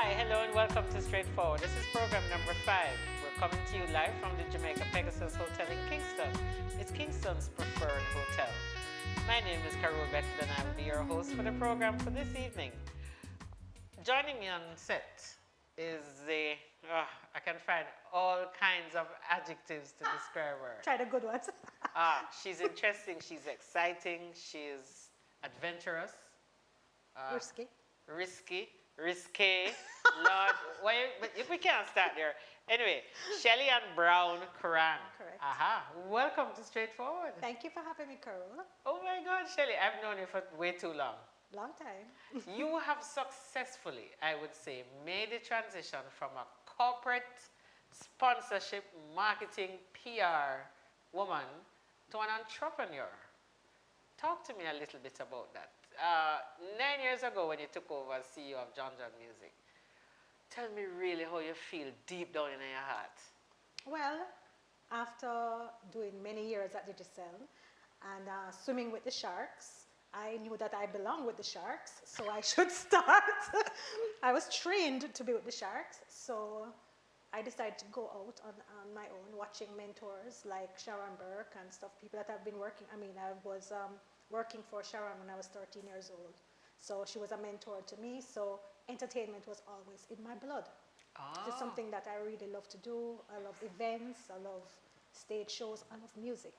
Hi, hello, and welcome to Straightforward. This is program number 5. We're coming to you live from the Jamaica Pegasus Hotel in Kingston. It's Kingston's preferred hotel. My name is Carole Beckford, and I will be your host for the program for this evening. Joining me on set is I can find all kinds of adjectives to describe her. Try the good ones. She's interesting, she's exciting, she's adventurous. Risky. Lord, but if we can't start there. Anyway, Shelly and Brown Curran. Correct. Welcome to Straightforward. Thank you for having me, Carole. Oh my God, Shelly, I've known you for way too long. Long time. You have successfully, I would say, made the transition from a corporate sponsorship, marketing, PR woman to an entrepreneur. Talk to me a little bit about that. 9 years ago when you took over as CEO of John Music, tell me really how you feel deep down in your heart. Well, after doing many years at Digicel and swimming with the sharks, I knew that I belonged with the sharks, so I should start. I was trained to be with the sharks, so I decided to go out on my own, watching mentors like Sharon Burke and stuff, people that have been working. I was working for Sharon when I was 13 years old. So she was a mentor to me, so entertainment was always in my blood. It's something that I really love to do. I love events, I love stage shows, I love music.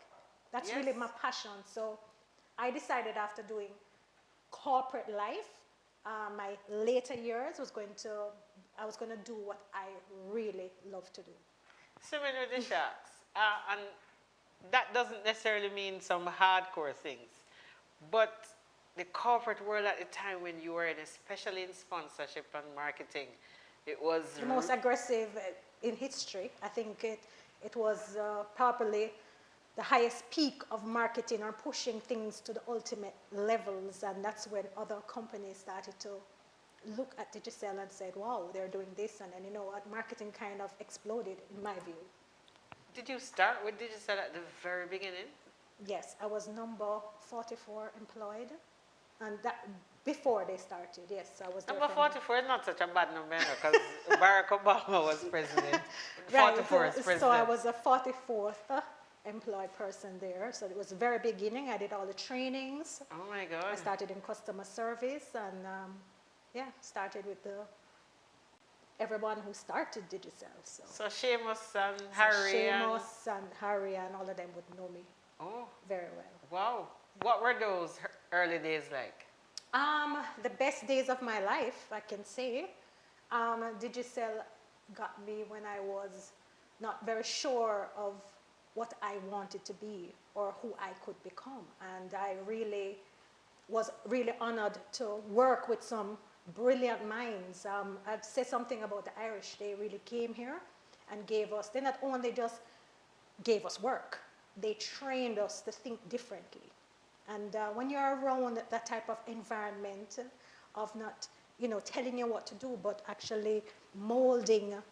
That's really my passion. So I decided after doing corporate life, my later years I was going to do what I really love to do. Swimming with the sharks. And that doesn't necessarily mean some hardcore things. But the corporate world at the time when you were in, especially in sponsorship and marketing, it was the most aggressive in history. I think it was probably the highest peak of marketing or pushing things to the ultimate levels, and that's when other companies started to look at Digicel and said, wow, they're doing this, and then you know what, marketing kind of exploded in my view. Did you start with Digicel at the very beginning? Yes, I was number 44 employed, and that before they started. Yes, I was. Number 44 is not such a bad number because Barack Obama was president. Right, 44 is president. so I was a 44th employed person there. So it was the very beginning. I did all the trainings. Oh my God! I started in customer service, and started with everyone who started Digicel. So Seamus and Harry and Harry and all of them would know me. Oh, very well. Wow. What were those early days like? The best days of my life, I can say. Digicel got me when I was not very sure of what I wanted to be or who I could become. And I really was really honored to work with some brilliant minds. I'd say something about the Irish. They really came here and they not only just gave us work, they trained us to think differently. And when you're around that type of environment of not, telling you what to do, but actually molding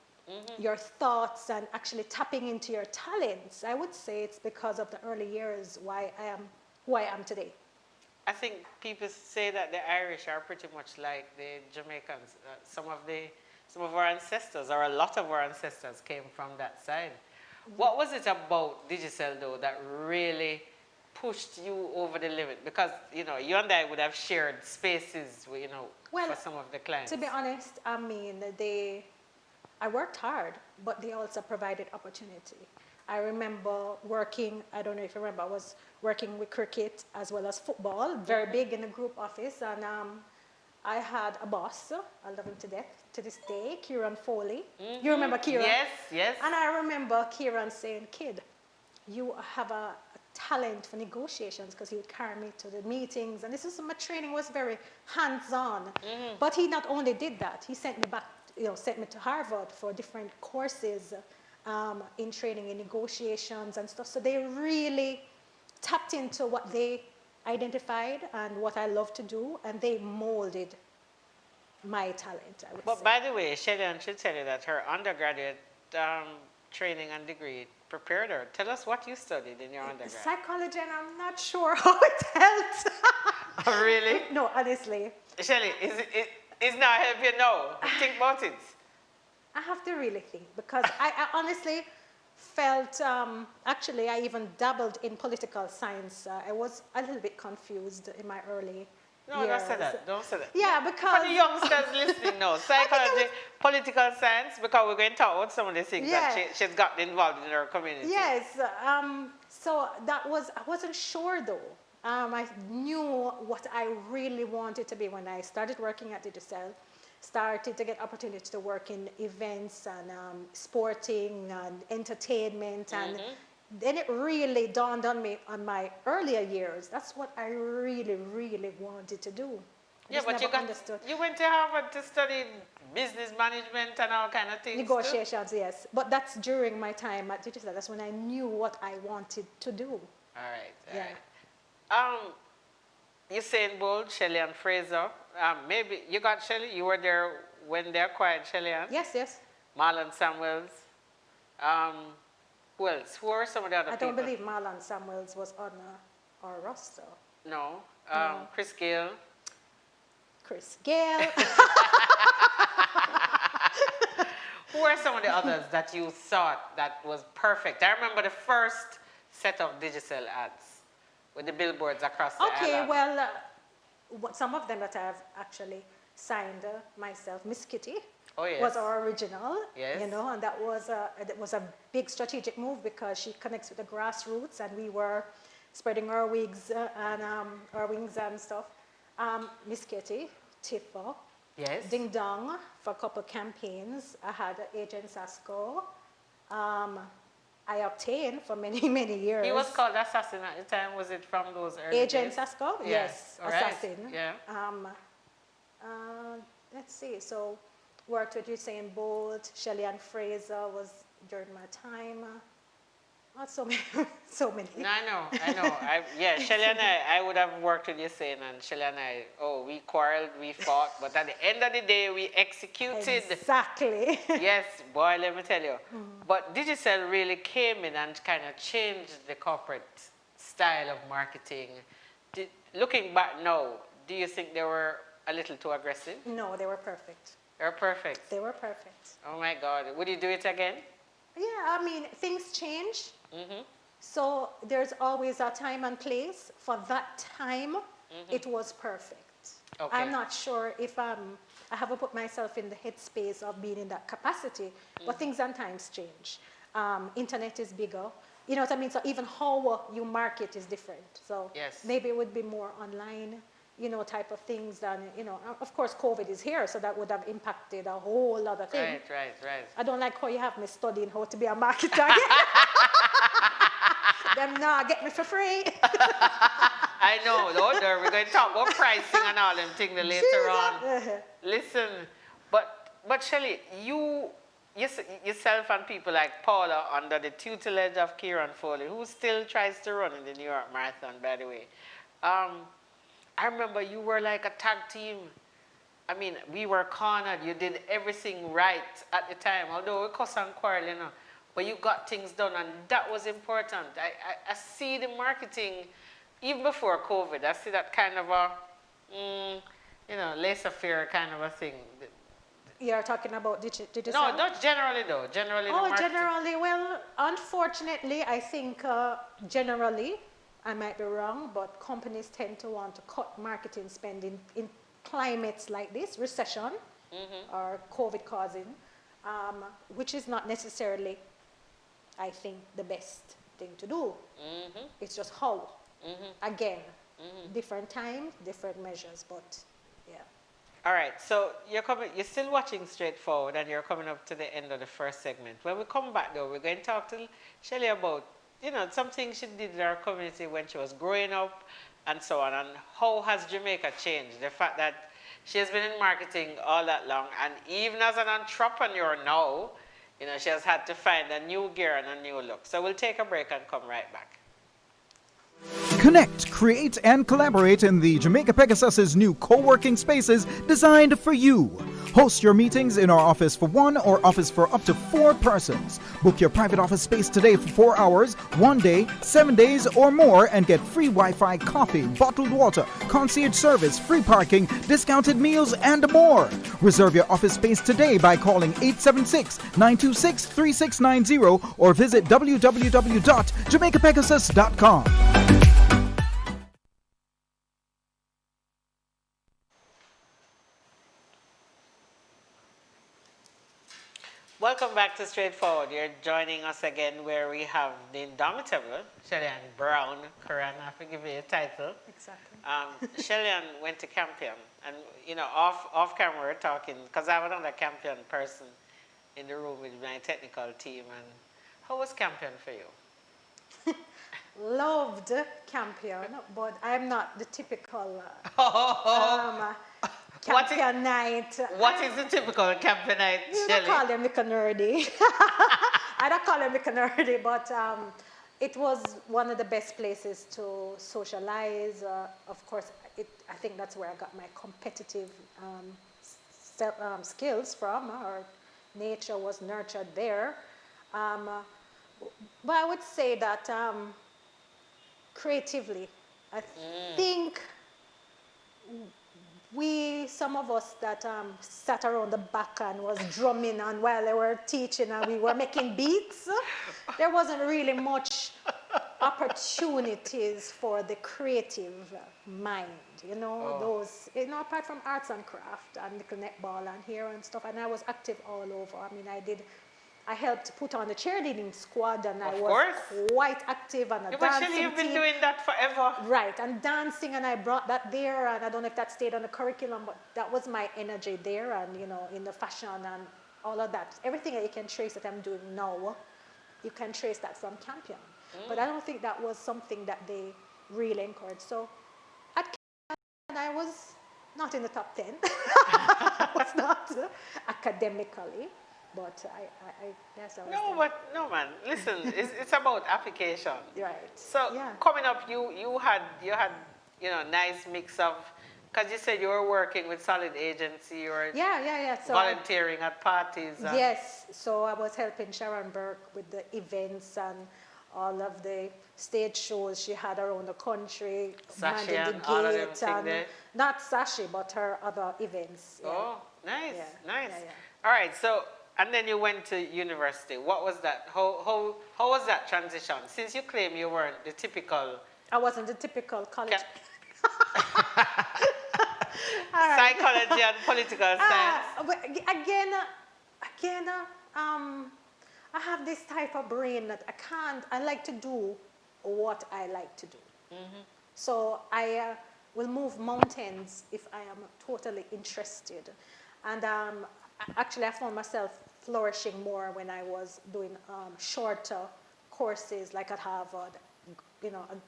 your thoughts and actually tapping into your talents, I would say it's because of the early years why I am who I am today. I think people say that the Irish are pretty much like the Jamaicans. Some of our ancestors, or a lot of our ancestors, came from that side. What was it about Digicel, though, that really pushed you over the limit? Because, you and I would have shared spaces, for some of the clients. To be honest, I worked hard, but they also provided opportunity. I remember working, I don't know if you remember, I was working with cricket as well as football, very big in the group office, and I had a boss, I love him to death, to this day, Curran Foley. You remember Curran? Yes. And I remember Curran saying, kid, you have a talent for negotiations, because he would carry me to the meetings, and my training was very hands-on. But he not only did that, he sent me back, sent me to Harvard for different courses in training in negotiations and stuff. So they really tapped into what they identified and what I love to do, and they molded my talent, I would say. But by the way, Shelly should tell you that her undergraduate training and degree prepared her. Tell us what you studied in your undergrad. Psychology, and I'm not sure how it helped. Oh, really? No, honestly. Shelly, It's not helping you now. Think about it. I have to really think because I honestly felt, actually, I even dabbled in political science. I was a little bit confused in my early No, years. don't say that. Don't say that. Yeah, because... For the youngsters listening now, psychology, political science, because we're going to talk about some of the things that she's gotten involved in her community. Yes. So that was, I wasn't sure though. I knew what I really wanted to be when I started working at Digicel. Started to get opportunity to work in events and sporting and entertainment, and then it really dawned on me on my earlier years. That's what I really, really wanted to do. Yeah, but you went to Harvard to study business management and all kind of things. Negotiations, too? Yes. But that's during my time at Digicel. That's when I knew what I wanted to do. All right. All right. Usain Bolt, Shelly and Fraser. Maybe you got Shelly. You were there when they acquired Shelly and? Yes. Marlon Samuels. Who else? Who are some of the other people? I don't believe Marlon Samuels was on our roster. No. Chris Gale. Chris Gale. Who are some of the others that you thought that was perfect? I remember the first set of Digicel ads with the billboards across the island. Okay, well, some of them that I've actually signed myself. Miss Kitty was our original, you know, and that was a big strategic move because she connects with the grassroots, and we were spreading our wings and stuff. Miss Kitty, Tiffa, Ding Dong for a couple campaigns. I had Agent Sasko. I obtained for many, many years. He was called Assassin at the time. Was it from those early Agent days? Sasko? Yes, Assassin. Right. Yeah. Let's see. So, worked with Usain Bolt, Shelly and Fraser was during my time. Not so many. So many. No, I know. Shelly and I would have worked with Usain, and Shelly and I, we quarreled, we fought, but at the end of the day, we executed. Exactly. Yes, boy, let me tell you. But Digicel really came in and kind of changed the corporate style of marketing. Looking back now, do you think they were a little too aggressive? No, they were perfect. They were perfect? They were perfect. Oh my God. Would you do it again? Yeah, I mean, things change. So there's always a time and place. For that time, it was perfect. Okay. I'm not sure if I haven't put myself in the headspace of being in that capacity, but things and times change. Internet is bigger. You know what I mean? So even how you market is different. So maybe it would be more online, you know, type of things than, you know, of course COVID is here, so that would have impacted a whole other thing. Right. I don't like how you have me studying how to be a marketer. Them not get me for free. I know, Lord, we're going to talk about pricing and all them things later on. Listen, but Shelly, yourself and people like Paula under the tutelage of Curran Foley, who still tries to run in the New York Marathon, by the way. I remember you were like a tag team. I mean, we were cornered. You did everything right at the time, although we cuss and quarrel, you know. But you got things done, and that was important. I see the marketing, even before COVID, I see that kind of a, you know, laissez-faire kind of a thing. You're talking about digital? No, not generally though. Generally, generally, well, unfortunately, I think generally, I might be wrong, but companies tend to want to cut marketing spending in climates like this, recession or COVID causing, which is not necessarily, I think, the best thing to do. It's just how. Again, different times, different measures, but yeah. All right, so you're still watching Straightforward, and you're coming up to the end of the first segment. When we come back though, we're going to talk to Shelly about, you know, something she did in our community when she was growing up and so on, and how has Jamaica changed? The fact that she has been in marketing all that long, and even as an entrepreneur now, you know, she has had to find a new gear and a new look. So we'll take a break and come right back. Connect, create, and collaborate in the Jamaica Pegasus's new co-working spaces designed for you. Host your meetings in our office for 1 or office for up to 4 persons. Book your private office space today for 4 hours, 1 day, 7 days, or more, and get free Wi-Fi, coffee, bottled water, concierge service, free parking, discounted meals, and more. Reserve your office space today by calling 876-926-3690 or visit www.jamaicapegasus.com. Welcome back to Straightforward. You're joining us again where we have the indomitable Shelly Brown. Curran, I forgive you your title. Exactly. Shelly went to Campion, and you know, off camera we're talking because I have another Campion person in the room with my technical team. And how was Campion for you? Loved Campion, but I'm not the typical Campionite. What is the typical Campionite, You Shelly? don't call them little nerdy. I don't call them little nerdy, but it was one of the best places to socialize. Of course, I think that's where I got my competitive skills from, or nature was nurtured there. But I would say that creatively, I think some of us that sat around the back and was drumming and while they were teaching and we were making beats, there wasn't really much opportunities for the creative mind, those, apart from arts and craft and little netball and here and stuff, and I was active all over. I mean, I helped put on the cheerleading squad, and I was quite active on the dancing team. You've been doing that forever. Right, and dancing, and I brought that there, and I don't know if that stayed on the curriculum, but that was my energy there, and in the fashion and all of that. Everything that you can trace that I'm doing now, you can trace that from Campion. But I don't think that was something that they really encouraged. So at Campion, I was not in the top 10. I was not academically. But yes, I was no, man. Listen, it's about application. Right. So coming up, you had nice mix of, because you said you were working with Solid Agency, you were so volunteering at parties. Yes. So I was helping Sharon Burke with the events and all of the stage shows she had around the country, Sashi and the all of them and not Sashi, but her other events. Yeah. Oh, nice, nice. Yeah. All right, so. And then you went to university. What was that? How was that transition? Since you claim you weren't the typical... I wasn't the typical college... Psychology and political science. But again, I have this type of brain that I like to do what I like to do. So I will move mountains if I am totally interested. And actually, I found myself flourishing more when I was doing shorter courses, like at Harvard,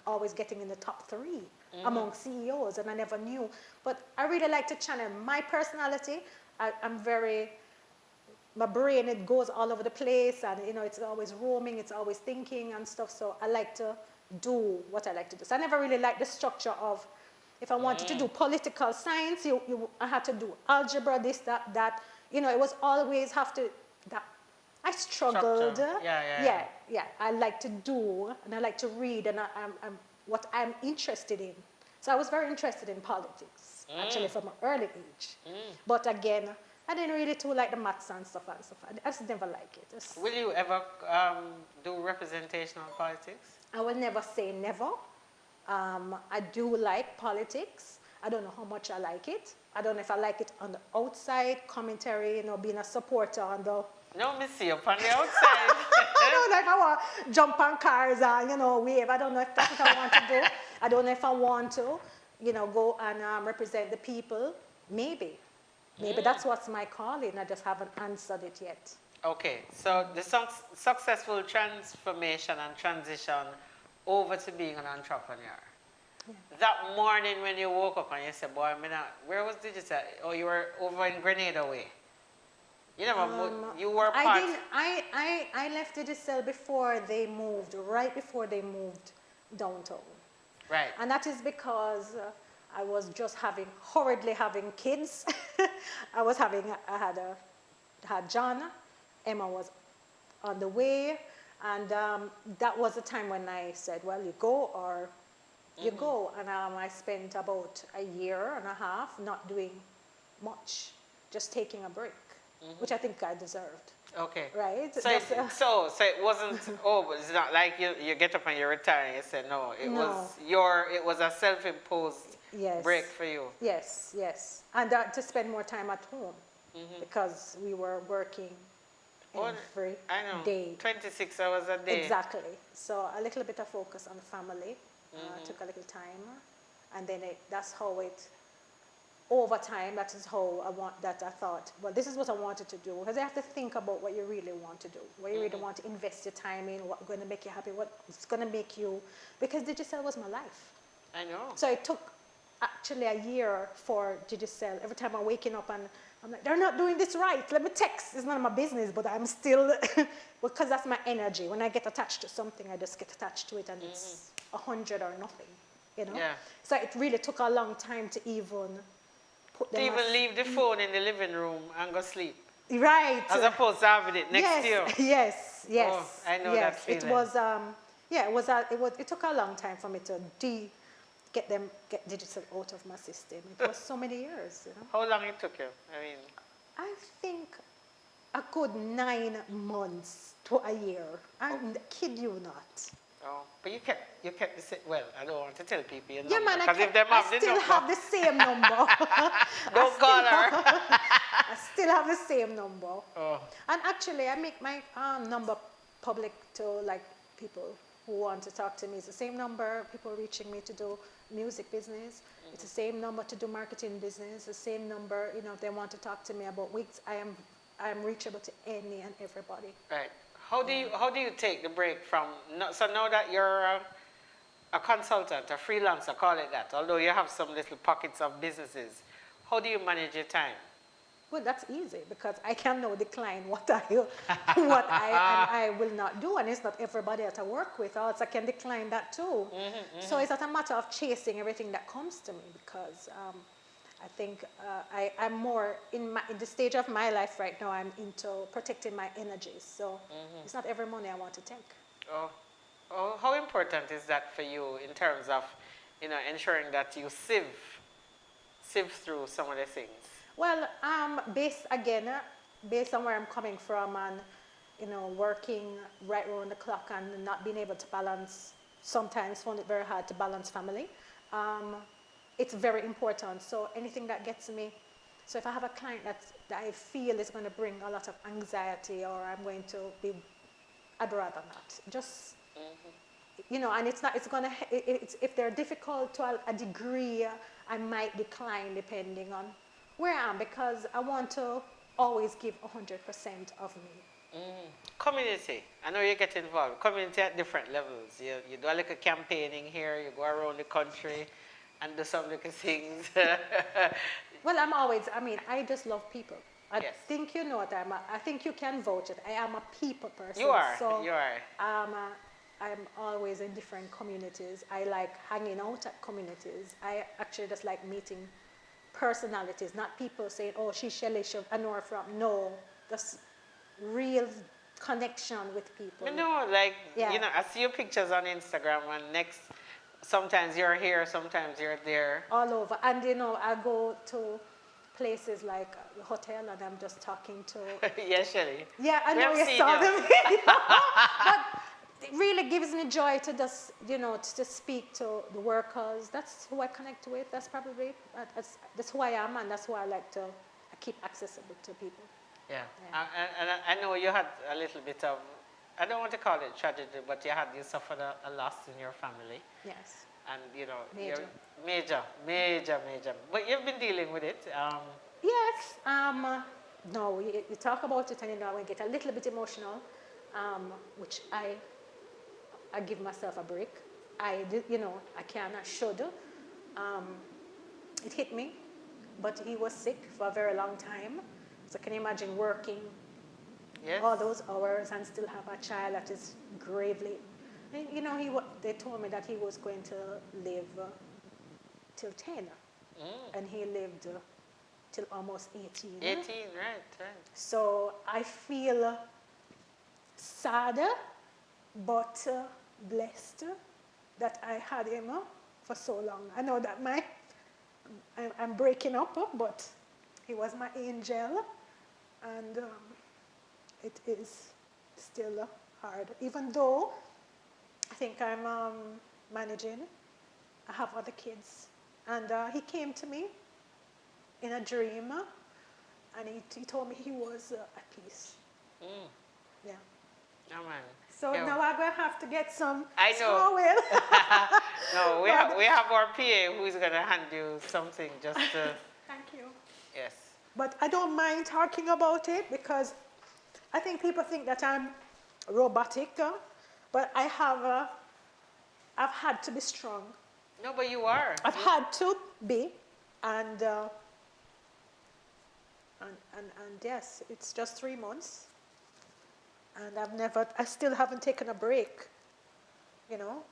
always getting in the top 3 among CEOs, and I never knew. But I really like to channel my personality. My brain, it goes all over the place, and it's always roaming, it's always thinking and stuff, so I like to do what I like to do. So I never really liked the structure of, if I wanted to do political science, I had to do algebra, this, that. It was always that I struggled. Yeah. I like to do, and I like to read, and I'm what I'm interested in. So I was very interested in politics, actually, from an early age. But again, I didn't really too like the maths and stuff. I just never like it. Will you ever do representational politics? I will never say never. I do like politics. I don't know how much I like it. I don't know if I like it on the outside, commentary, being a supporter on the... No, me see up on the outside. I don't know if I want to jump on cars and, wave. I don't know if that's what I want to do. I don't know if I want to, go and represent the people. Maybe that's what's my calling. I just haven't answered it yet. Okay, so the successful transformation and transition over to being an entrepreneur. Yeah. That morning when you woke up and you said, boy, where was Digital? Oh, you were over in Grenada way. You never you were part... I left Digital before they moved, right before they moved downtown. Right. And that is because I was just horridly having kids. I had John, Emma was on the way, and that was the time when I said, well, you go or you go. And I spent about a year and a half not doing much, just taking a break, which I think I deserved. Okay. Right? So it wasn't, but it's not like you get up and you retire and you say, no, it was a self-imposed break for you. Yes, yes. And to spend more time at home because we were working every day. 26 hours a day. Exactly. So a little bit of focus on family took a little time. And then that's how over time, that is how I thought, well, this is what I wanted to do. Because you have to think about what you really want to do, what you really want to invest your time in, what's going to make you happy, what's going to make you, because Digicel was my life. I know. So it took actually a year for Digicel. Every time I'm waking up and I'm like, they're not doing this right. Let me text. It's none of my business, but I'm still, because that's my energy. When I get attached to something, I just get attached to it and it's 100 or nothing, you know? Yeah. So it really took a long time to even leave the phone in the living room and go sleep. Right. As opposed to having it next to you. Yes. Oh, I know that feeling. It took a long time for me to get Digicel out of my system. It was so many years, you know. How long it took you? I think a good 9 months to a year. I kid you not. Oh, but you kept the same. Well, I don't want to tell people your Yeah, number. man, I still have the same number. Don't call her. I still have the same number. Oh. And actually, I make my number public to like people who want to talk to me. It's the same number, people reaching me to do music business. It's the same number to do marketing business. The same number, you know, if they want to talk to me about wigs, I am reachable to any and everybody. Right. How do you take the break from, so now that you're a consultant, a freelancer, call it that, although you have some little pockets of businesses, how do you manage your time? Well, that's easy because I can now decline what I will not do, and it's not everybody that I work with, else I can decline that too. So it's not a matter of chasing everything that comes to me because I think I'm more in the stage of my life right now. I'm into protecting my energies, so it's not every money I want to take. Oh, how important is that for you in terms of, you know, ensuring that you sieve through some of the things? Well, based on where I'm coming from and, you know, working right around the clock and not being able to balance, sometimes find it very hard to balance family. It's very important. So anything that gets me, so if I have a client that I feel is going to bring a lot of anxiety or I'm going to be, I'd rather not. Just, you know, and if they're difficult to a degree, I might decline depending on where I am because I want to always give 100% of me. Community. I know you get involved. Community at different levels. You do a little campaigning here, you go around the country and do some little things. Well, I just love people. I think you know what I think you can vouch it. I am a people person. You are. So you are. I'm always in different communities. I like hanging out at communities. I actually just like meeting personalities, not people saying, oh, she's Shelly, I know her from. No, just real connection with people. You know, like, you know, I see your pictures on Instagram and sometimes you're here, sometimes you're there. All over. And, you know, I go to places like the hotel and I'm just talking to... Yes, Shelly. Yeah, I know you saw them. But it really gives me joy to just, you know, to just speak to the workers. That's who I connect with. That's probably, that's who I am, and that's who I like to keep accessible to people. Yeah. And I know you had a little bit of, I don't want to call it tragedy, but you suffered a loss in your family. Yes. And, you know, major. But you've been dealing with it. Yes. No, you talk about it and, you know, I get a little bit emotional, which I give myself a break. I did, you know, I can, I should. It hit me, but he was sick for a very long time. So can you imagine working all those hours and still have a child that is gravely, You know, they told me that he was going to live till 10. And he lived till almost 18. 18, right. So I feel sad, but blessed that I had him for so long. I know that I'm breaking up, but he was my angel, and it is still hard. Even though I think I'm managing, I have other kids. And he came to me in a dream, and he told me he was at peace. Yeah. Oh, man. So now I'm going to have to get some I know. towel. No, we have our PA who's going to hand you something just to... Thank you. Yes. But I don't mind talking about it because I think people think that I'm robotic, but I've had to be strong. No, but you are. I've had to be, and yes, it's just 3 months, and I still haven't taken a break, you know,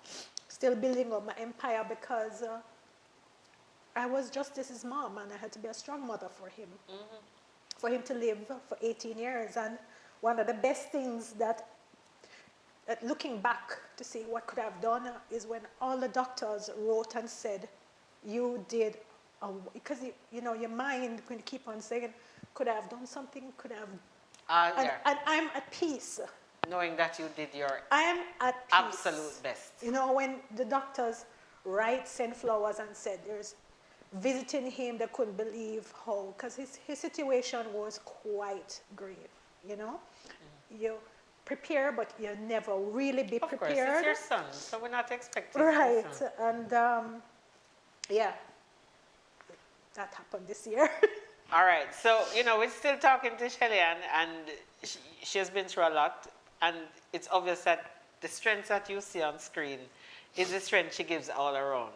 still building up my empire because I was Justice's mom, and I had to be a strong mother for him, for him to live for 18 years, and one of the best things that looking back to see what could I have done is when all the doctors wrote and said, you did, because you know, your mind going to keep on saying, could I have done something, could I have, and I'm at peace. Knowing that you did your I am at peace. absolute best. You know, when the doctors sent flowers and said there's visiting him, they couldn't believe how, because his situation was quite grave, you know. You prepare, but you never really be prepared. Of course, it's your son, so we're not expecting. Right, and yeah, that happened this year. All right, so, you know, we're still talking to Shelly, and she has been through a lot, and it's obvious that the strength that you see on screen is the strength she gives all her own,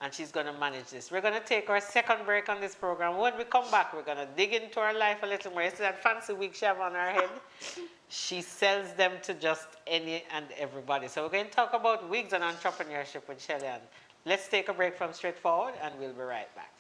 and she's going to manage this. We're going to take our second break on this program. When we come back, we're going to dig into her life a little more. You see that fancy wig she have on her head? She sells them to just any and everybody. So we're going to talk about wigs and entrepreneurship with Shelly. Let's take a break from Straightforward, and we'll be right back.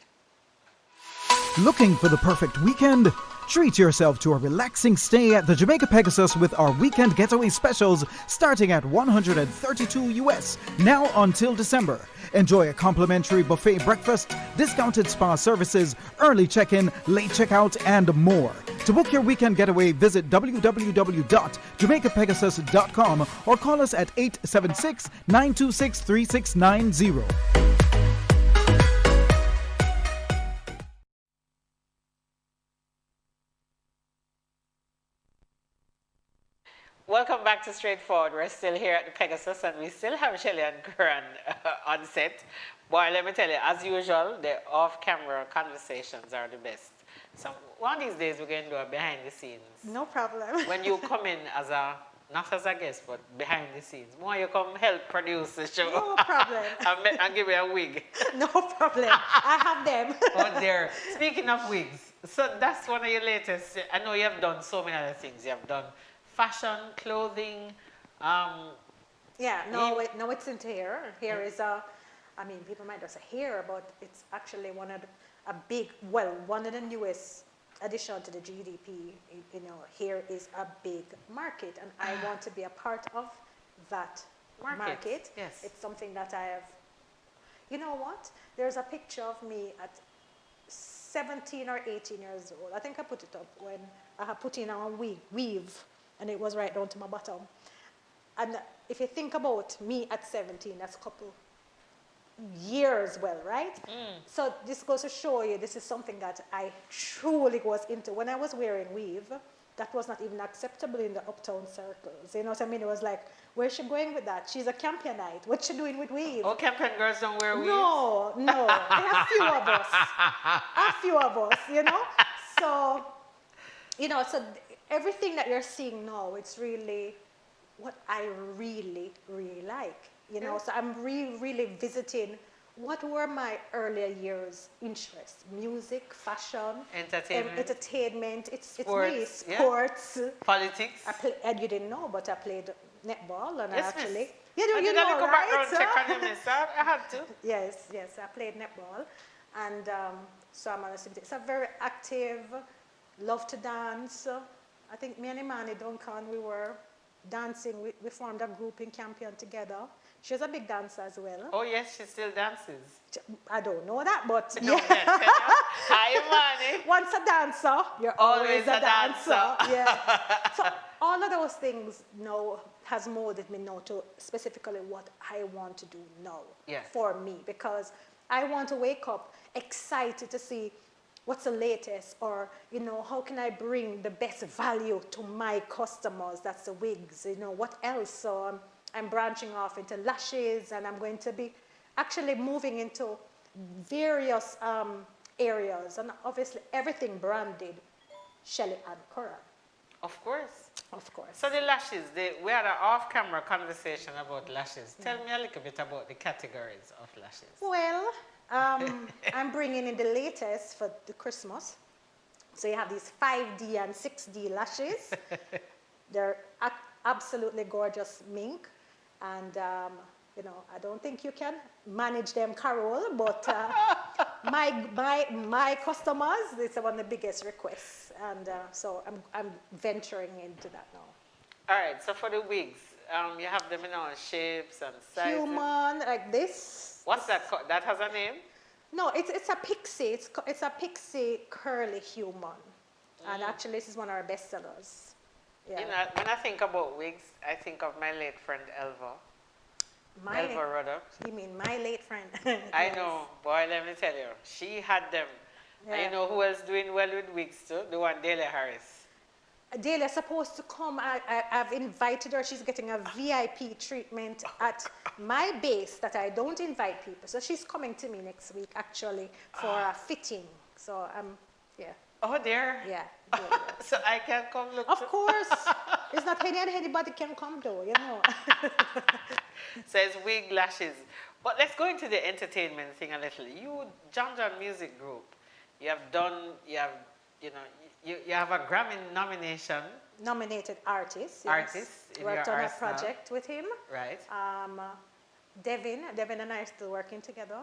Looking for the perfect weekend? Treat yourself to a relaxing stay at the Jamaica Pegasus with our weekend getaway specials starting at $132 US, now until December. Enjoy a complimentary buffet breakfast, discounted spa services, early check-in, late checkout, and more. To book your weekend getaway, visit www.jamaicapegasus.com or call us at 876-926-3690. Welcome back to Straightforward. We're still here at the Pegasus, and we still have Shelly and Curran on set. Boy, let me tell you, as usual, the off-camera conversations are the best. So one of these days, we're going to do a behind the scenes. No problem. When you come in as not as a guest, but behind the scenes. More you come help produce the show. No problem. and give me a wig. No problem. I have them. Oh, there. Speaking of wigs, so that's one of your latest. I know you have done so many other things. You have done fashion, clothing. Yeah, no, it's into hair. Hair is I mean, people might just say hair, but it's actually one of the newest addition to the GDP. You know, hair is a big market, and I want to be a part of that market. Yes. It's something that I have. You know what? There's a picture of me at 17 or 18 years old. I think I put it up when I had put in a weave, and it was right down to my bottom. And if you think about me at 17, that's a couple years, well, right? So this goes to show you this is something that I truly was into. When I was wearing weave, that was not even acceptable in the uptown circles. You know what I mean? It was like, where's she going with that? She's a campionite. What's she doing with weave? Oh, campion girls don't wear weave? No. A few of us. A few of us, you know? So, you know, so everything that you're seeing now, it's really what I really, really like. You know, so I'm really visiting what were my earlier years' interests: music, fashion, entertainment. It's Sports, me, sports. Politics. And you didn't know, but I played netball, and Yes, I actually, miss. you I know, did a little background right? check on you, miss. I had to. Yes, I played netball, and so I'm on a team. It's a very active, love to dance. I think me and Imani Duncan, we were dancing. We formed a group in Campion together. She was a big dancer as well. Oh, yes, she still dances. I don't know that, but No, yeah. yeah, tell you. Hi, Imani. Once a dancer, you're always a dancer. Yeah. So all of those things now has molded me now to specifically what I want to do now for me, because I want to wake up excited to see what's the latest, or how can I bring the best value to my customers. That's the wigs. What else? So I'm branching off into lashes, and I'm going to be actually moving into various areas, and obviously everything branded Shelly and Curran. Of course. Of course. So the lashes, we had an off-camera conversation about lashes. Tell me a little bit about the categories of lashes. Well, I'm bringing in the latest for the Christmas. So you have these 5D and 6D lashes. They're absolutely gorgeous mink, and I don't think you can manage them, Carole, but my customers, it's one of the biggest requests, and so I'm venturing into that now. All right, so for the wigs, you have them in all shapes and sizes. Human, like this. What's that called? That has a name? No, it's a pixie. It's a pixie curly human, and actually this is one of our best sellers. Yeah. When I think about wigs, I think of my late friend Elva. Elva Ruddock. You mean my late friend? I know, boy, let me tell you. She had them. Yeah. And you know who else doing well with wigs too? The one, Delia Harris. Delia's supposed to come. I've invited her. She's getting a VIP treatment at my base that I don't invite people. So she's coming to me next week, actually, for a fitting. So, yeah. Oh, there? Yeah. So I can come look. Of course. It's not anybody can come though, So it's wig, lashes. But let's go into the entertainment thing a little. You, John Music Group, you have a Grammy nomination. Nominated artist. Yes. Artist. Worked on a project with him. Right. Devin and I are still working together.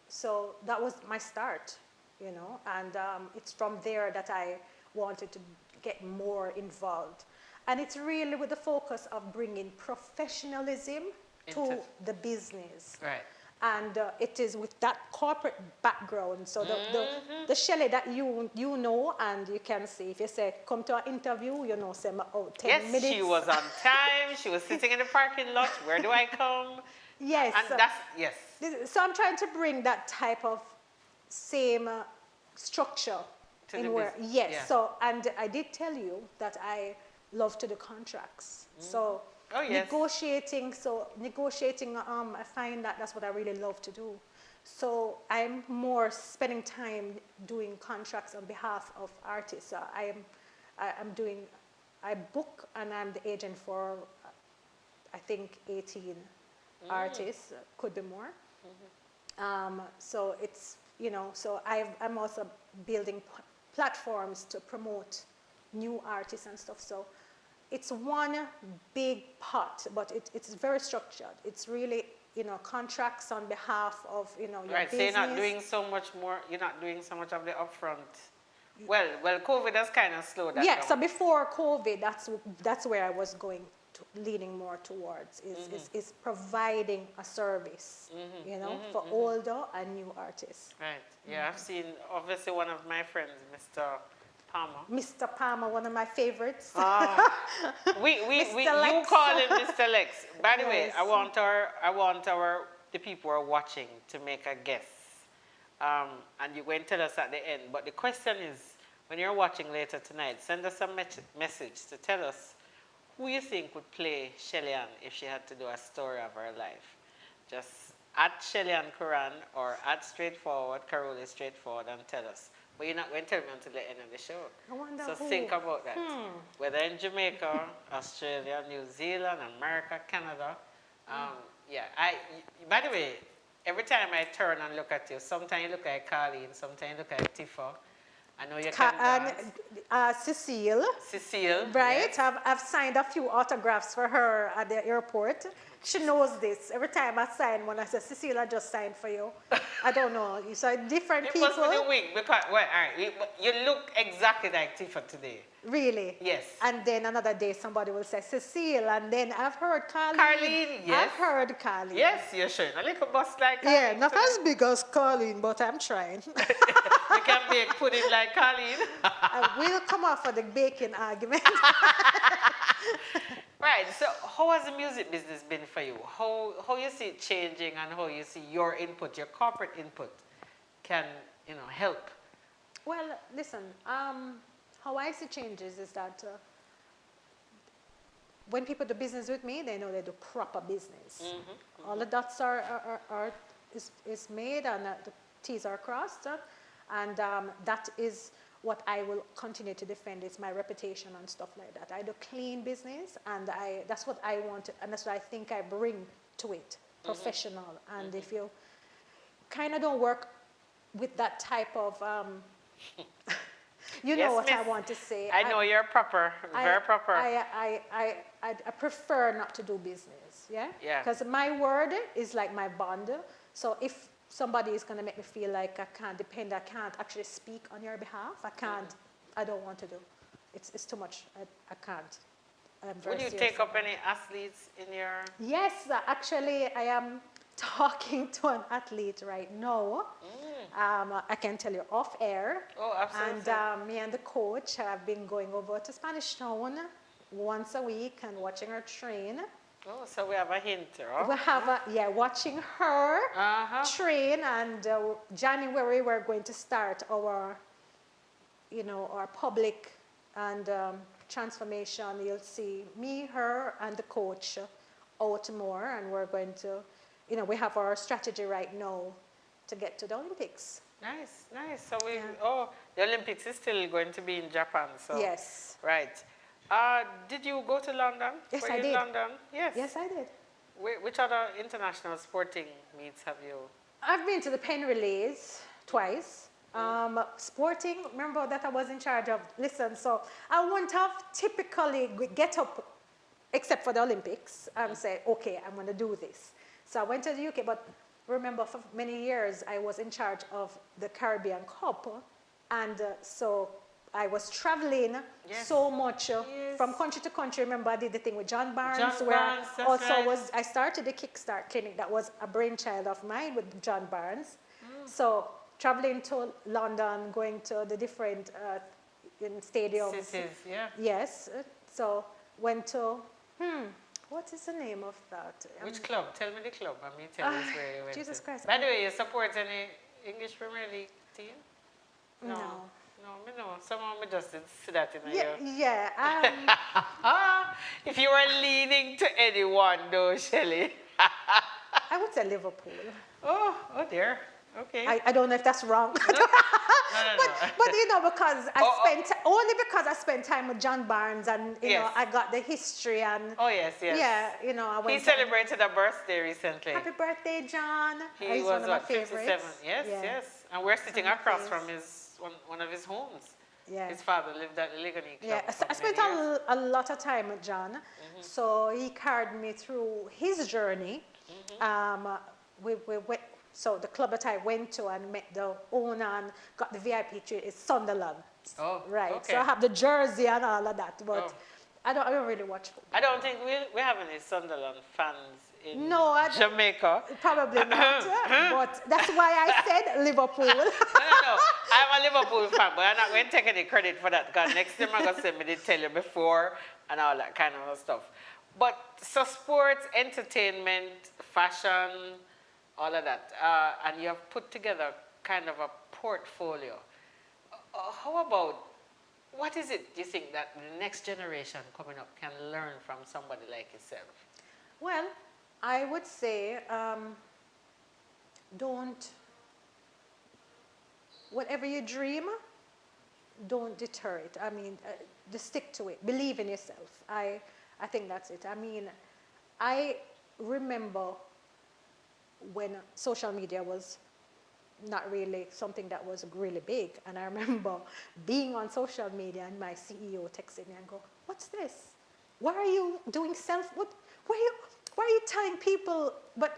So that was my start, and it's from there that I wanted to get more involved. And it's really with the focus of bringing professionalism to the business. Right. And it is with that corporate background. So the Shelly that you know and you can see, if you say, come to an interview, say, 10 minutes. Yes, she was on time. She was sitting in the parking lot. Where do I come? Yes. And that's, yes. So I'm trying to bring that type of same structure. To the business. Yes. Yeah. So, and I did tell you that I love to do contracts. So negotiating, I find that that's what I really love to do. So I'm more spending time doing contracts on behalf of artists. So I book, and I'm the agent for, I think 18 artists, could be more. So it's, so I'm also building platforms to promote new artists and stuff. So it's one big pot, but it's very structured. It's really, contracts on behalf of, your right, business. So you're not doing so much more, you're not doing so much of the upfront. Well, COVID has kind of slowed that down. So before COVID, that's where I was leaning more towards, is providing a service, for older and new artists. Right, yeah, I've seen, obviously one of my friends, Mr. Palmer. Mr. Palmer, one of my favorites. You call him Mr. Lex. By the way, I want the people who are watching to make a guess. And you're going to tell us at the end. But the question is, when you're watching later tonight, send us a message to tell us who you think would play Shelly Ann if she had to do a story of her life. Just at Shelly Ann Curran or at Straightforward, Carole is Straightforward, and tell us. But you're not going to tell me until the end of the show. I wonder so who. think about that. Whether in Jamaica, Australia, New Zealand, America, Canada. By the way, every time I turn and look at you, sometimes you look like Carleen, sometimes you look like Tifa. I know you can dance. And Cecile. Cecile. Right, Yes. I've signed a few autographs for her at the airport. She knows this. Every time I sign one, I say, Cecile, I just signed for you. I don't know. You saw different It people. must be the wig because, well, all right, you look exactly like Tifa today. Really? Yes. And then another day somebody will say, Cecile, and then I've heard Carleen. Carleen, yes. I've heard Carleen. Yes, you're showing a little bust like Carleen. Yeah, not today. as big as Carleen, but I'm trying. You can bake pudding like Carleen. We'll come off for the baking argument. Right, so how has the music business been for you? How you see it changing and how you see your input, your corporate input can, help? Well, listen, how I see changes is that when people do business with me, they know they do proper business. All the dots is made and the T's are crossed, and that is what I will continue to defend. It's my reputation and stuff like that. I do clean business, and that's what I want, and that's what I think I bring to it, professional. And if you kind of don't work with that type of, you know what I want to say. I know you're proper, very proper. I prefer not to do business, yeah? Yeah. Because my word is like my bond. So if somebody is going to make me feel like I can't depend, I can't actually speak on your behalf, I can't, I don't want to do. It's too much, I can't. I'm very Would you serious take up any athletes in your... Yes, actually I am talking to an athlete right now. I can tell you off air. Oh, absolutely. And me and the coach have been going over to Spanish Town once a week and watching her train. Oh, so we have a hint, huh? We have watching her train, and January we're going to start our, our public and transformation. You'll see me, her, and the coach out more, and we're going to, we have our strategy right now to get to the Olympics. Nice, nice. So the Olympics is still going to be in Japan, so. Yes. Right. Did you go to London? Yes, Were I you did. in London? Yes. Yes, I did. Which other international sporting meets have you? I've been to the pen relays twice. Sporting, remember that I was in charge of, listen, so I wouldn't have typically get up, except for the Olympics, and say, okay, I'm going to do this. So I went to the UK, but remember for many years I was in charge of the Caribbean Cup, and so I was traveling so much from country to country. Remember, I did the thing with John Barnes, I started the Kickstart Clinic. That was a brainchild of mine with John Barnes. So traveling to London, going to the different stadiums. Cities, yeah. Yes. So went to, what is the name of that? Which club? Tell me the club. I mean, tell us where you went Jesus to. Christ. By the way, you support any English Premier League team? No. No, me no. Someone me just didn't see that in Yeah, you. yeah. If you were leaning to anyone, though, Shelly. I would say Liverpool. Oh dear. Okay. I don't know if that's wrong. No. But because only because I spent time with John Barnes, and I got the history, and oh yes. yeah, I went. He celebrated a birthday recently. Happy birthday, John! He was was one of my 57. favorites. Yes. And we're sitting across from one of his homes. Yeah. His father lived at the Ligonier Club. Yeah, I spent a lot of time with John, so he carried me through his journey. We went. So the club that I went to and met the owner and got the VIP treat is Sunderland. Oh, right. okay. So I have the jersey and all of that, but I don't really watch football. I don't think we have any Sunderland fans in Jamaica. Probably not. But that's why I said Liverpool. No. I'm a Liverpool fan, but I'm not going to take any credit for that, because next time I'm going to say me did tell you before and all that kind of stuff. But so sports, entertainment, fashion, all of that, and you have put together kind of a portfolio. How about, what is it you think that the next generation coming up can learn from somebody like yourself? Well, I would say whatever you dream, don't deter it. I mean, just stick to it. Believe in yourself. I think that's it. I mean, I remember when social media was not really something that was really big. And I remember being on social media and my CEO texted me and go, "What's this? Why are you doing why are you telling people?" But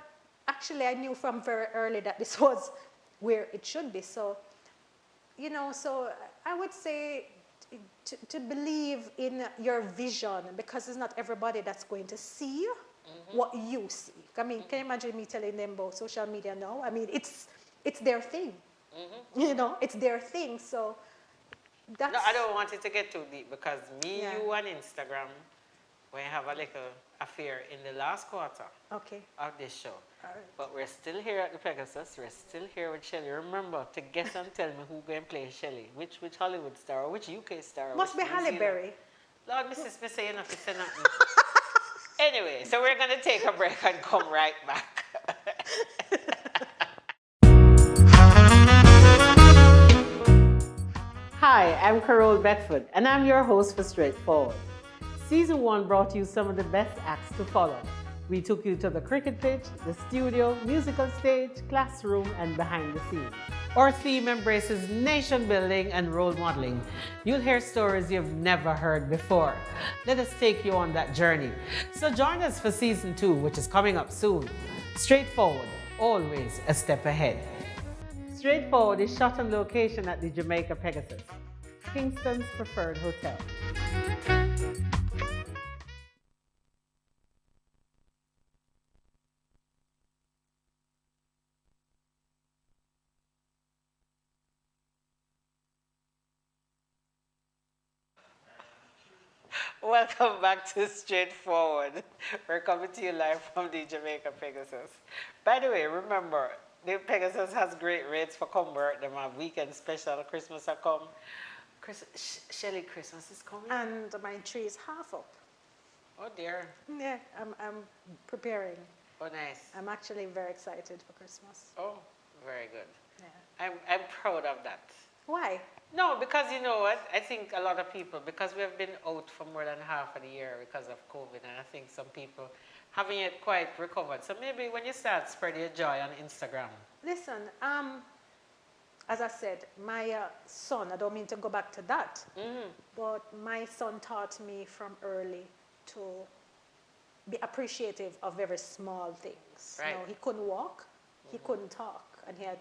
actually I knew from very early that this was where it should be. So, so I would say to believe in your vision, because it's not everybody that's going to see what you see. I mean, can you imagine me telling them about social media now? I mean, it's their thing. It's their thing. So that's... No, I don't want it to get too deep because Yeah. you and Instagram, we have a little affair in the last quarter Okay. of this show. All right. But we're still here at the Pegasus. We're still here with Shelly. Remember to guess and tell me who going to play Shelly. Which Hollywood star or which UK star? Or Must be which New Halle Zealand? Berry. Lord, Mrs. Me say enough to say nothing. Anyway, so we're going to take a break and come right back. Hi, I'm Carole Beckford, and I'm your host for Straightforward. Season 1 brought you some of the best acts to follow. We took you to the cricket pitch, the studio, musical stage, classroom, and behind the scenes. Our theme embraces nation building and role modeling. You'll hear stories you've never heard before. Let us take you on that journey. So join us for Season 2, which is coming up soon. Straightforward, always a step ahead. Straightforward is shot on location at the Jamaica Pegasus, Kingston's preferred hotel. Welcome back to Straightforward. We're coming to you live from the Jamaica Pegasus. By the way, remember, the Pegasus has great rates for convert. Them have weekend special. Christmas are come. Shelly, Christmas is coming. And my tree is half up. Oh dear. Yeah, I'm preparing. Oh nice. I'm actually very excited for Christmas. Oh, very good. Yeah. I'm proud of that. Why? No, because you know what? I think a lot of people, because we have been out for more than half of the year because of COVID, and I think some people haven't yet quite recovered. So maybe when you start spreading your joy on Instagram. Listen, as I said, my son, I don't mean to go back to that, but my son taught me from early to be appreciative of very small things. Right. He couldn't walk, he couldn't talk, and he had,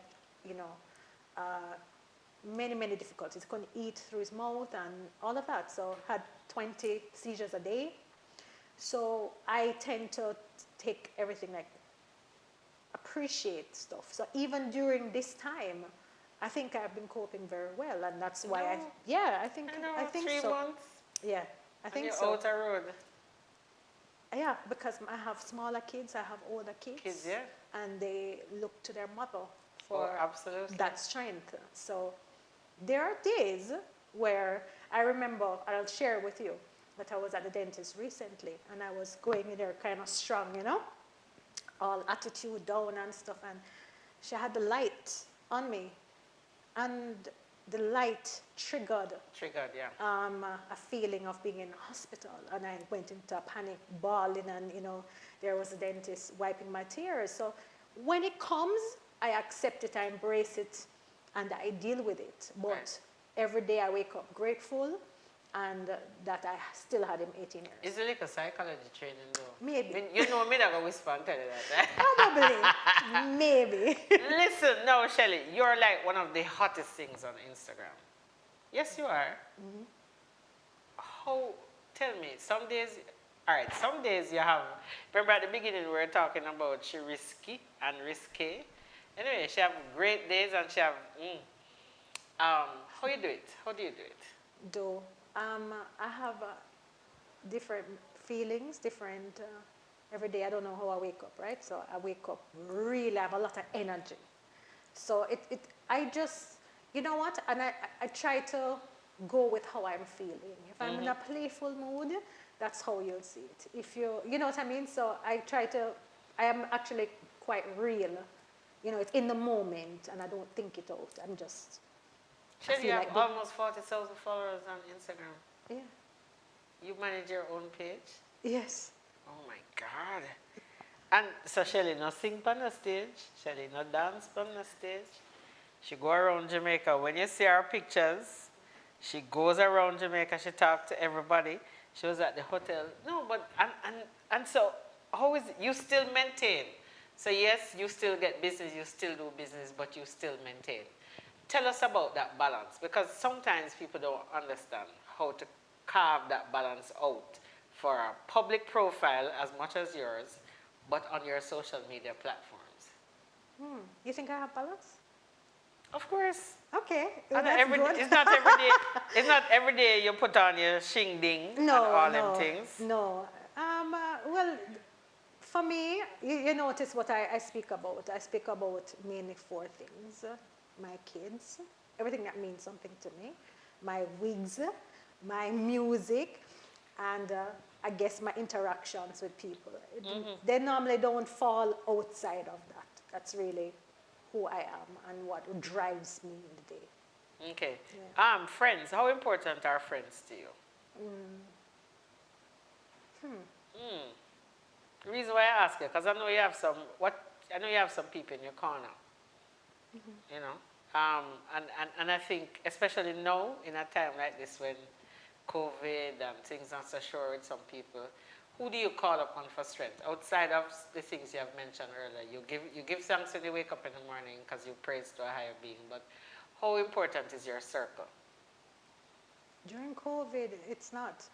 many difficulties. He couldn't eat through his mouth and all of that. So had 20 seizures a day. So I tend to take everything like appreciate stuff. So even during this time, I think I've been coping very well, and that's why I think 3 so. months. Yeah, I think and so. you're out the road. Yeah, because I have smaller kids, I have older kids, yeah. and they look to their mother for absolutely. that strength. So there are days where I remember, I'll share with you, that I was at the dentist recently, and I was going in there kind of strong, all attitude down and stuff, and she had the light on me, and the light triggered, yeah. a feeling of being in hospital, and I went into a panic, bawling, and there was a dentist wiping my tears. So when it comes, I accept it, I embrace it, and I deal with it. But every day I wake up grateful, and that I still had him 18 years. Is it like a psychology training though? Maybe. I mean, you know me, not gonna whisper and tell you that. Probably. Maybe. Listen, no, Shelly, you're like one of the hottest things on Instagram. Yes, you are. Tell me, some days you have, remember at the beginning we were talking about she risky and risque. Anyway, she have great days and she have, how you do it? How do you do it? I have different feelings, every day I don't know how I wake up, right? So I wake up really, I have a lot of energy. So I just, you know what? And I try to go with how I'm feeling. If I'm in a playful mood, that's how you'll see it. If you know what I mean? So I am actually quite real. It's in the moment, and I don't think it out. I'm just... Shelly, you have almost 40,000 followers on Instagram. Yeah. You manage your own page? Yes. Oh my God. And so Shelly, no sing on the stage? Shelly, no dance on the stage? She go around Jamaica. When you see her pictures, she goes around Jamaica. She talks to everybody. She was at the hotel. No, but and so how is it? You still maintain? So yes, you still get business. You still do business, but you still maintain. Tell us about that balance, because sometimes people don't understand how to carve that balance out for a public profile as much as yours, but on your social media platforms. You think I have balance? Of course. Okay, And that's good. it's not every day. It's not every day you put on your shing ding and all them things. No. Well, for me, you notice what I speak about. I speak about mainly four things. My kids, everything that means something to me. My wigs, my music, and I guess my interactions with people. They normally don't fall outside of that. That's really who I am and what drives me in the day. Okay. Yeah. Friends. How important are friends to you? The reason why I ask you, because I know you have some. I know you have some people in your corner. You know, and I think especially now in a time like this when COVID and things are so sure with some people, who do you call upon for strength outside of the things you have mentioned earlier? You give thanks when you wake up in the morning because you praise to a higher being, but how important is your circle? During COVID, it's not.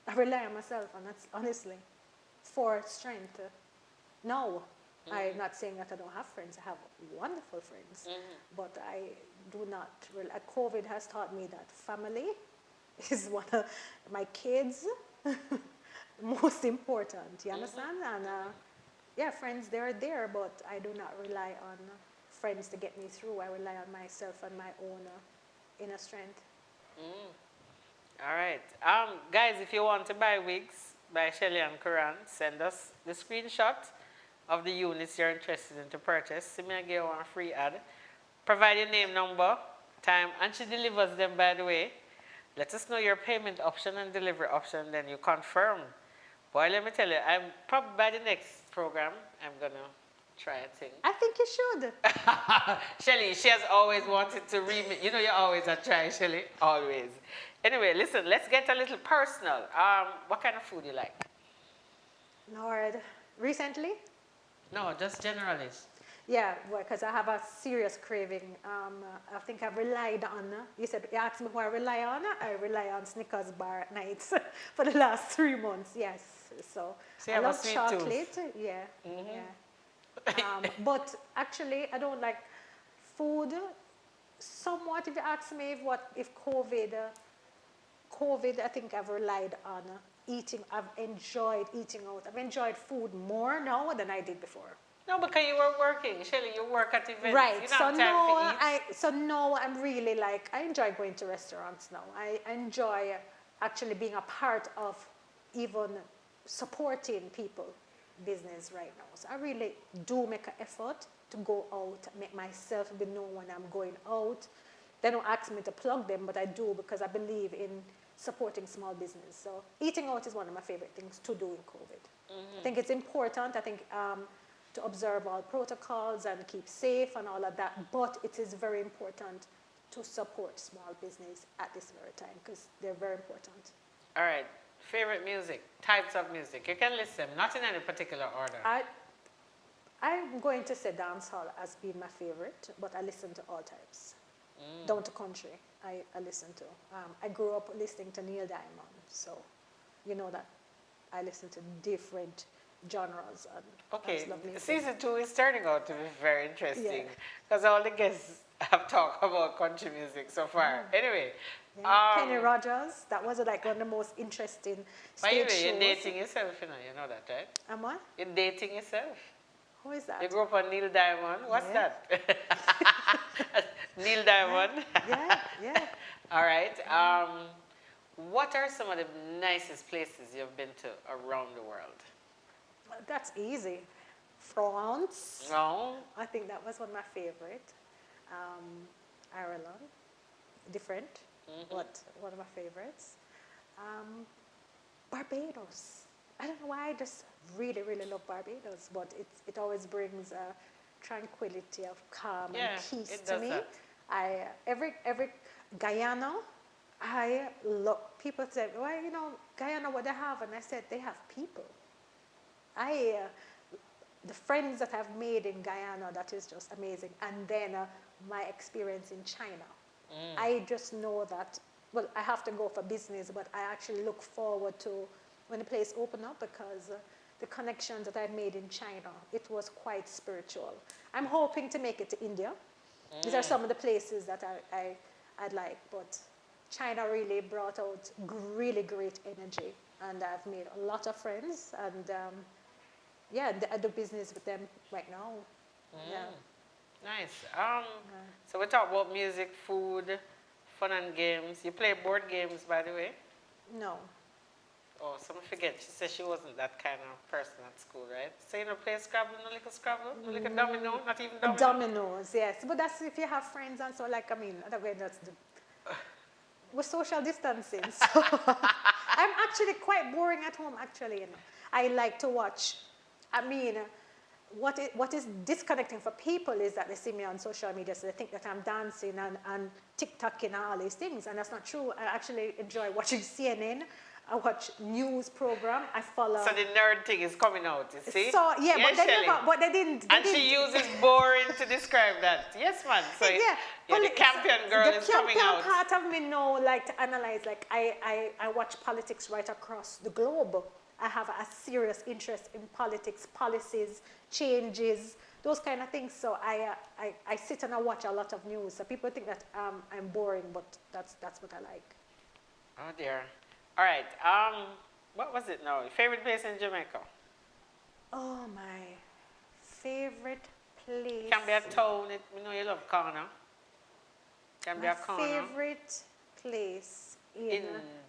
I rely on myself, and that's honestly for strength. No, I'm not saying that I don't have friends. I have wonderful friends, but I do not. COVID has taught me that family is one of my kids most important. You understand? And yeah, friends, they're there, but I do not rely on friends to get me through. I rely on myself and my own inner strength. All right. Guys, if you want to buy wigs by Shelly and Curran, send us the screenshot of the units you're interested in to purchase. See me, I give you one free ad. Provide your name, number, time, and she delivers them, by the way. Let us know your payment option and delivery option, then you confirm. Boy, let me tell you, I'm probably by the next program, I'm going to try a thing. I think you should. Shelly, she has always wanted to remake. You know, you're always a try, Shelly. Always. Anyway, listen, let's get a little personal. What kind of food you like? Lord, recently? No, just generally. Yeah, because I have a serious craving. I think I've relied on, you asked me who I rely on. I rely on Snickers bar at nights for the last 3 months, yes. So I love chocolate. Yeah, yeah. But actually, I don't like food. Somewhat, if you ask me if COVID, I think I've relied on eating. I've enjoyed eating out. I've enjoyed food more now than I did before. No, because you were working. Shelly, you work at events. Right. You don't have time to eat. So now I'm really like, I enjoy going to restaurants now. I enjoy actually being a part of even supporting people business right now. So I really do make an effort to go out, make myself be known when I'm going out. They don't ask me to plug them, but I do because I believe in supporting small business. So eating out is one of my favorite things to do in COVID. I think it's important. I think to observe all protocols and keep safe and all of that, but it is very important to support small business at this very time because they're very important. All right. Favorite music, types of music. You can list them, not in any particular order. I'm going to say dancehall as being my favorite, but I listen to all types. Down to country, I listen to. I grew up listening to Neil Diamond, so you know that I listen to different genres. And okay, lovely season 2 is turning out to be very interesting because all the guests have talked about country music so far. Anyway. Yeah. Kenny Rogers, that was like one of the most interesting stage shows. You're dating yourself, you know that, right? Am I? You're dating yourself. Who is that? You grew up on Neil Diamond. What's that? Neil Diamond. Yeah. All right. What are some of the nicest places you've been to around the world? That's easy. France. No. I think that was one of my favorite. Ireland. Different, but one of my favorites. Barbados. I don't know why, I just really, really love Barbados, but it always brings tranquility, of calm Yeah, and peace it to does me. that. Every Guyana, I look. People say, "Well, you know, Guyana, what they have?" And I said, "They have people." The friends that I've made in Guyana, that is just amazing. And then my experience in China. I just know that, well, I have to go for business, but I actually look forward to when the place open up because the connections that I've made in China, it was quite spiritual. I'm hoping to make it to India. These are some of the places that I'd like, but China really brought out really great energy, and I've made a lot of friends, and yeah, I do business with them right now. Yeah. Nice. So we talk about music, food, fun and games. You play board games, by the way? No. Oh, someone forget. She said she wasn't that kind of person at school, right? So you know, play Scrabble, no little Scrabble, no little domino, not even domino? Dominoes, yes. But that's if you have friends and so, like, I mean, that's the... We're social distancing, so I'm actually quite boring at home, actually. You know. I like to watch. I mean, what is disconnecting for people is that they see me on social media, so they think that I'm dancing and TikToking and all these things, and that's not true. I actually enjoy watching CNN. I watch news program. I follow. So the nerd thing is coming out, you see? So yeah, but they didn't. She uses boring to describe that. Yes, man. So yeah, the champion girl is coming out. The champion part of me now, like to analyze. Like I watch politics right across the globe. I have a serious interest in politics, policies, changes, those kind of things. So I sit and I watch a lot of news. So people think that I'm boring, but that's what I like. Oh dear. All right. What was it now? Your favorite place in Jamaica? Oh, my favorite place. Can be a town. We know you love corner. Can be a corner. My favorite place in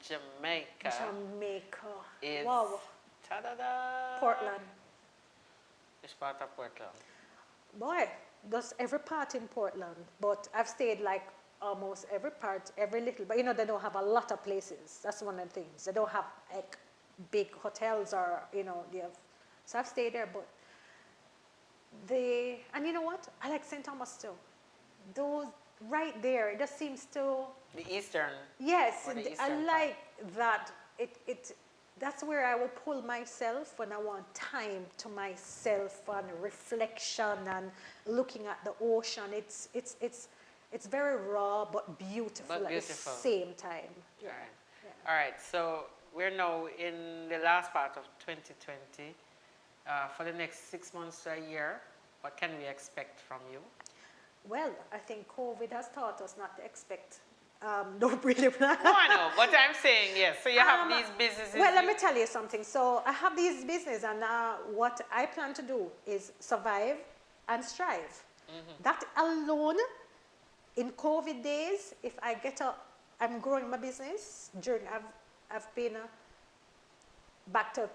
Jamaica. Jamaica. Is wow. Ta-da-da. Portland. Which part of Portland? Boy, there's every part in Portland, but I've stayed like almost every part, every little, but you know, they don't have a lot of places. That's one of the things. They don't have like big hotels or, you know, they have, so I've stayed there, but and you know what? I like St. Thomas too. Those right there, it just seems to. The eastern. Yes, the eastern I like that. That's where I will pull myself when I want time to myself and reflection and looking at the ocean. It's very raw but beautiful at the same time. Yeah. All right. Yeah. All right. So we're now in the last part of 2020. For the next 6 months to a year, what can we expect from you? Well, I think COVID has taught us not to expect. Don't really. No, I know, but I'm saying yes. So you have these businesses. Well, let me tell you something. So I have these businesses, and what I plan to do is survive and strive. That alone. In COVID days, if I I'm growing my business. I've been back to,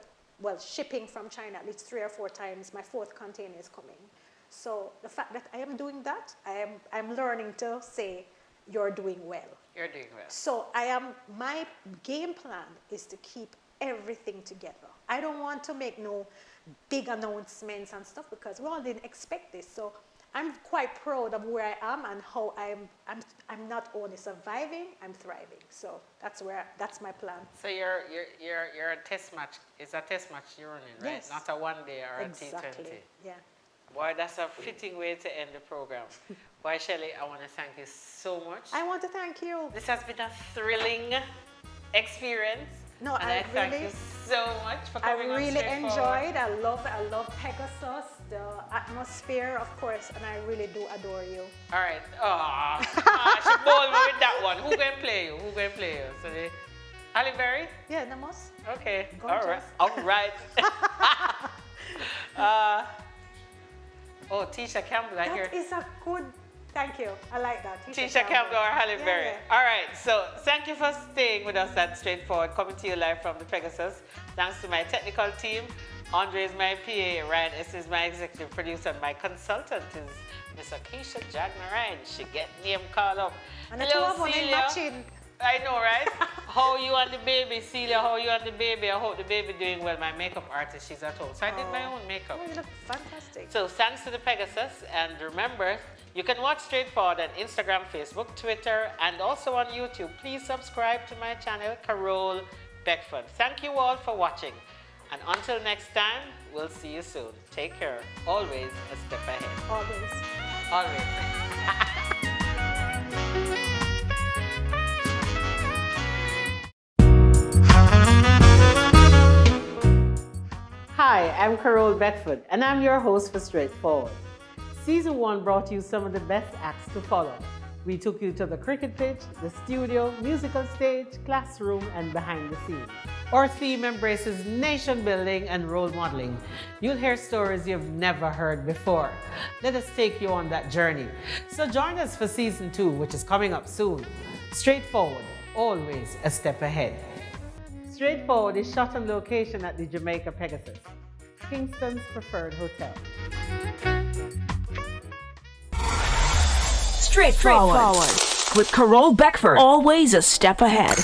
shipping from China at least 3 or 4 times. My 4th container is coming. So the fact that I am doing that, I'm learning to say, you're doing well. You're doing well. So my game plan is to keep everything together. I don't want to make no big announcements and stuff because we all didn't expect this. So I'm quite proud of where I am and how I'm not only surviving, I'm thriving. So that's my plan. So you're a test match. It's a test match you're running, right? Yes. Not a one day or exactly. a T20. Yeah. Boy, that's a fitting way to end the program. Boy, Shelly, I want to thank you so much. I want to thank you. This has been a thrilling experience. No, and I thank you so much for coming on. I really enjoyed. I love Pegasus, the atmosphere, of course, and I really do adore you. All right. She bowled me with that one. Who gonna play you? So the Halle Berry? Yeah, Namos. Okay. Gorgeous. All right. Tisha Campbell, I hear. That is a good. Thank you. I like that. Tisha Campbell or Halle Berry. Yeah. All right. So thank you for staying with us at Straightforward, coming to you live from the Pegasus. Thanks to my technical team. Andre is my PA. Ryan S is my executive producer. And my consultant is Miss Akeisha Jagmarine. She get name called up. And hello, Celia. I know, right? How you and the baby, Celia, how you and the baby? I hope the baby doing well. My makeup artist, she's at home. So I did my own makeup. Oh, you look fantastic. So thanks to the Pegasus. And remember, you can watch Straightforward on Instagram, Facebook, Twitter, and also on YouTube. Please subscribe to my channel, Carole Beckford. Thank you all for watching. And until next time, we'll see you soon. Take care. Always a step ahead. Always. Always. Hi, I'm Carole Beckford, and I'm your host for Straightforward. Season 1 brought you some of the best acts to follow. We took you to the cricket pitch, the studio, musical stage, classroom, and behind the scenes. Our theme embraces nation building and role modeling. You'll hear stories you've never heard before. Let us take you on that journey. So join us for Season 2, which is coming up soon. Straightforward, always a step ahead. Straightforward is shot on location at the Jamaica Pegasus, Kingston's preferred hotel. Straightforward. With Carole Beckford, always a step ahead.